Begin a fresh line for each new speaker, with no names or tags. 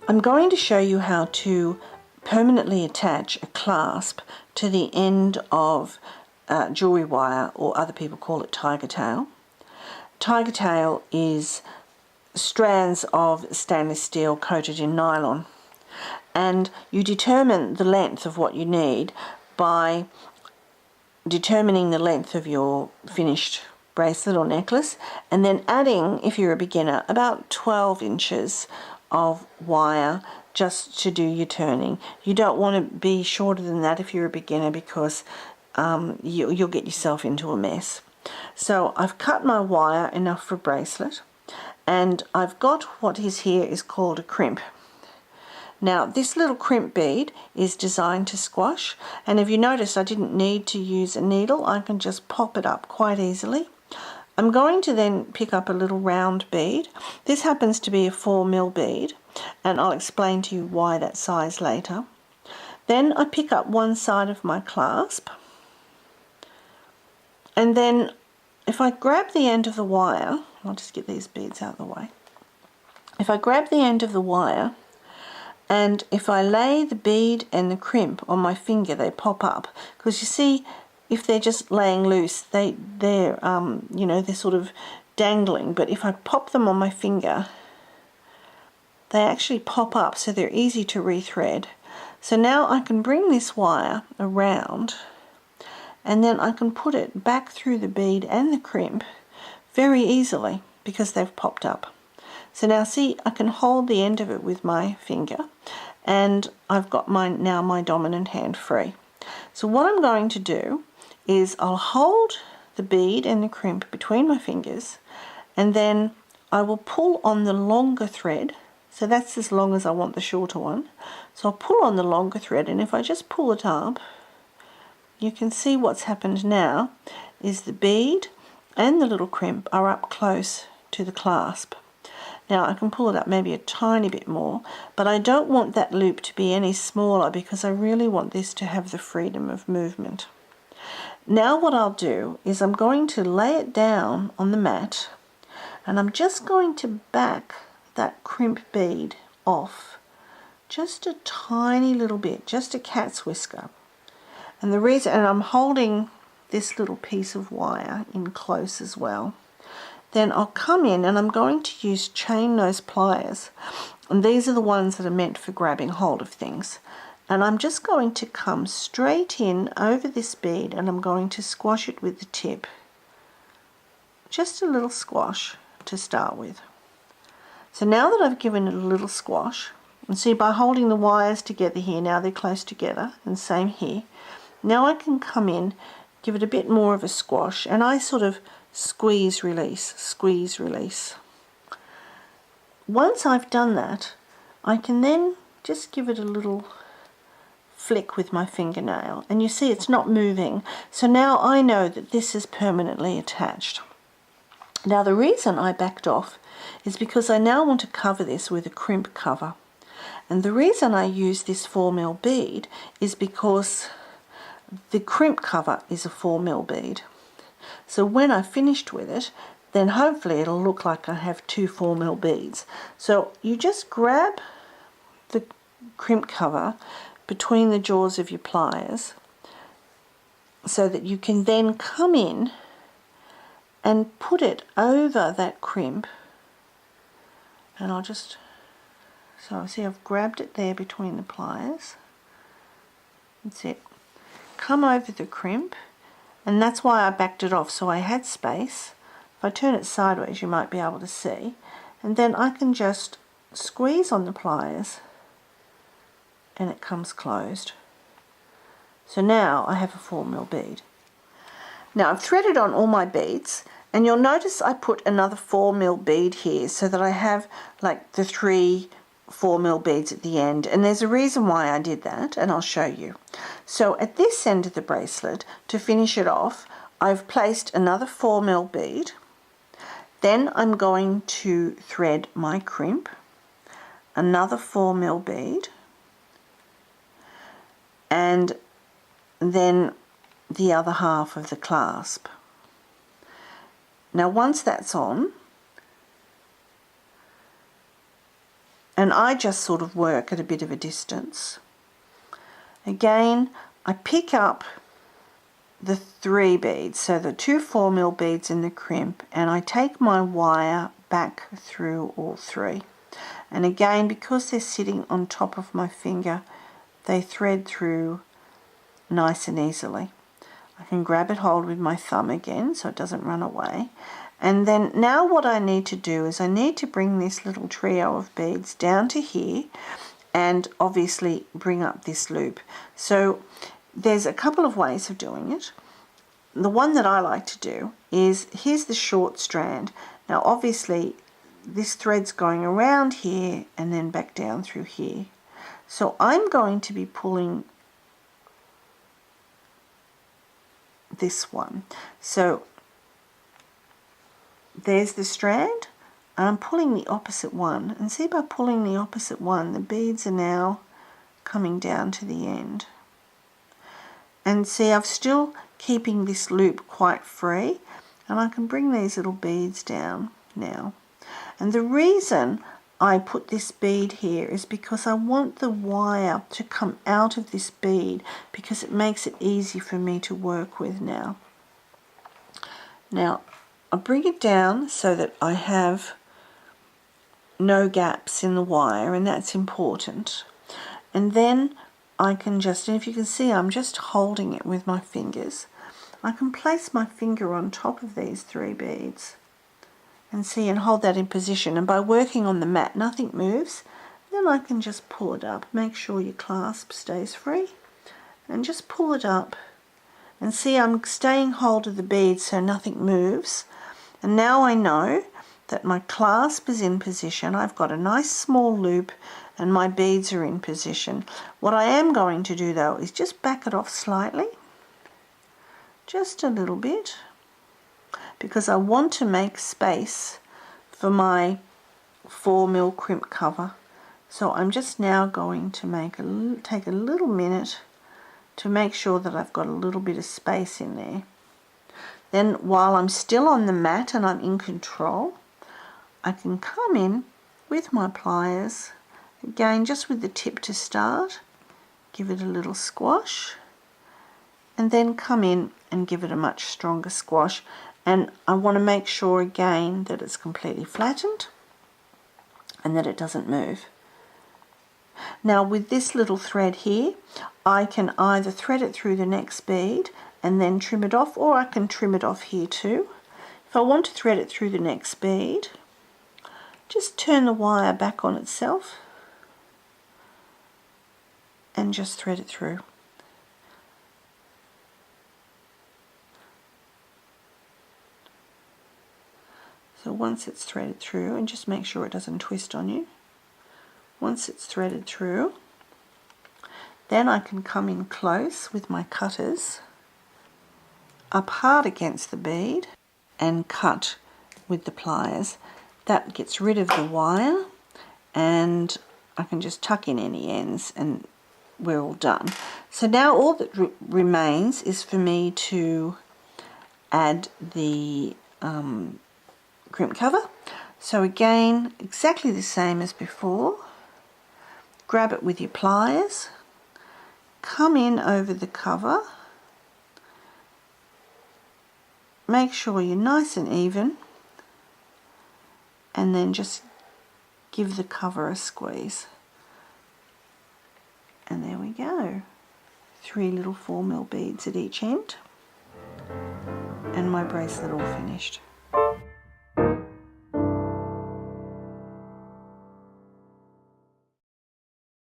I'm going to show you how to permanently attach a clasp to the end of jewellery wire, or other people call it tiger tail. Tiger tail is strands of stainless steel coated in nylon, and you determine the length of what you need by determining the length of your finished bracelet or necklace, and then adding, if you're a beginner, about 12 inches of wire just to do your turning. You don't want to be shorter than that if you're a beginner, because you'll get yourself into a mess. So I've cut my wire enough for a bracelet, and I've got what is here is called a crimp. Now this little crimp bead is designed to squash, and if you notice I didn't need to use a needle, I can just pop it up quite easily. I'm going to then pick up a little round bead. This happens to be a 4mm bead, and I'll explain to you why that size later. Then I pick up one side of my clasp, and then if I grab the end of the wire, I'll just get these beads out of the way. If I grab the end of the wire, and if I lay the bead and the crimp on my finger, they pop up, because you see, if they're just laying loose, they're sort of dangling. But if I pop them on my finger, they actually pop up, so they're easy to rethread. So now I can bring this wire around, and then I can put it back through the bead and the crimp very easily because they've popped up. So now see, I can hold the end of it with my finger, and I've got now my dominant hand free. So what I'm going to do is I'll hold the bead and the crimp between my fingers, and then I will pull on the longer thread. So that's as long as I want the shorter one. So I'll pull on the longer thread, and if I just pull it up, you can see what's happened now is the bead and the little crimp are up close to the clasp. Now I can pull it up maybe a tiny bit more, but I don't want that loop to be any smaller because I really want this to have the freedom of movement. Now what I'll do is I'm going to lay it down on the mat, and I'm just going to back that crimp bead off just a tiny little bit, just a cat's whisker. And the reason, and I'm holding this little piece of wire in close as well. Then I'll come in and I'm going to use chain nose pliers, and these are the ones that are meant for grabbing hold of things. And I'm just going to come straight in over this bead, and I'm going to squash it with the tip. Just a little squash to start with. So now that I've given it a little squash, and see, by holding the wires together here, now they're close together, and same here. Now I can come in, give it a bit more of a squash, and I sort of squeeze, release, squeeze, release. Once I've done that, I can then just give it a little flick with my fingernail, and you see it's not moving. So now I know that this is permanently attached. Now the reason I backed off is because I now want to cover this with a crimp cover. And the reason I use this 4mm bead is because the crimp cover is a 4mm bead. So when I've finished with it, then hopefully it'll look like I have two 4mm beads. So you just grab the crimp cover between the jaws of your pliers so that you can then come in and put it over that crimp. And I'll just, so see, I've grabbed it there between the pliers. That's it. Come over the crimp, and that's why I backed it off, so I had space. If I turn it sideways, you might be able to see. And then I can just squeeze on the pliers, and it comes closed. So now I have a 4mm bead. Now I've threaded on all my beads, and you'll notice I put another 4mm bead here so that I have like the 3 4mm beads at the end, and there's a reason why I did that, and I'll show you. So at this end of the bracelet, to finish it off, I've placed another 4mm bead. Then I'm going to thread my crimp, another 4mm bead, and then the other half of the clasp. Now once that's on, and I just sort of work at a bit of a distance. Again, I pick up the 3 beads, so the 2 4mm beads in the crimp, and I take my wire back through all 3. And again, because they're sitting on top of my finger, they thread through nice and easily. I can grab it hold with my thumb again so it doesn't run away. And then now what I need to do is I need to bring this little trio of beads down to here and obviously bring up this loop. So there's a couple of ways of doing it. The one that I like to do is, here's the short strand. Now obviously this thread's going around here and then back down through here. So I'm going to be pulling this one. So there's the strand, and I'm pulling the opposite one. And see, by pulling the opposite one, the beads are now coming down to the end. And see, I'm still keeping this loop quite free, and I can bring these little beads down now. And the reason I put this bead here is because I want the wire to come out of this bead, because it makes it easy for me to work with now. Now, I bring it down so that I have no gaps in the wire, and that's important. And then I can just, and if you can see, I'm just holding it with my fingers. I can place my finger on top of these 3 beads and see, and hold that in position, and by working on the mat nothing moves. Then I can just pull it up. Make sure your clasp stays free and just pull it up, and see, I'm staying hold of the beads so nothing moves. And now I know that my clasp is in position. I've got a nice small loop and my beads are in position. What I am going to do though is just back it off slightly, just a little bit, because I want to make space for my 4mm crimp cover. So I'm just now going to take a little minute to make sure that I've got a little bit of space in there. Then while I'm still on the mat and I'm in control, I can come in with my pliers, again just with the tip to start, give it a little squash, and then come in and give it a much stronger squash. And I want to make sure again that it's completely flattened and that it doesn't move. Now with this little thread here, I can either thread it through the next bead and then trim it off, or I can trim it off here too. If I want to thread it through the next bead, just turn the wire back on itself and just thread it through. So once it's threaded through, and just make sure it doesn't twist on you. Once it's threaded through, then I can come in close with my cutters up hard against the bead and cut with the pliers. That gets rid of the wire, and I can just tuck in any ends and we're all done. So now all that remains is for me to add the crimp cover. So again, exactly the same as before. Grab it with your pliers, come in over the cover, make sure you're nice and even, and then just give the cover a squeeze. And there we go. 3 little 4mm beads at each end, and my bracelet all finished.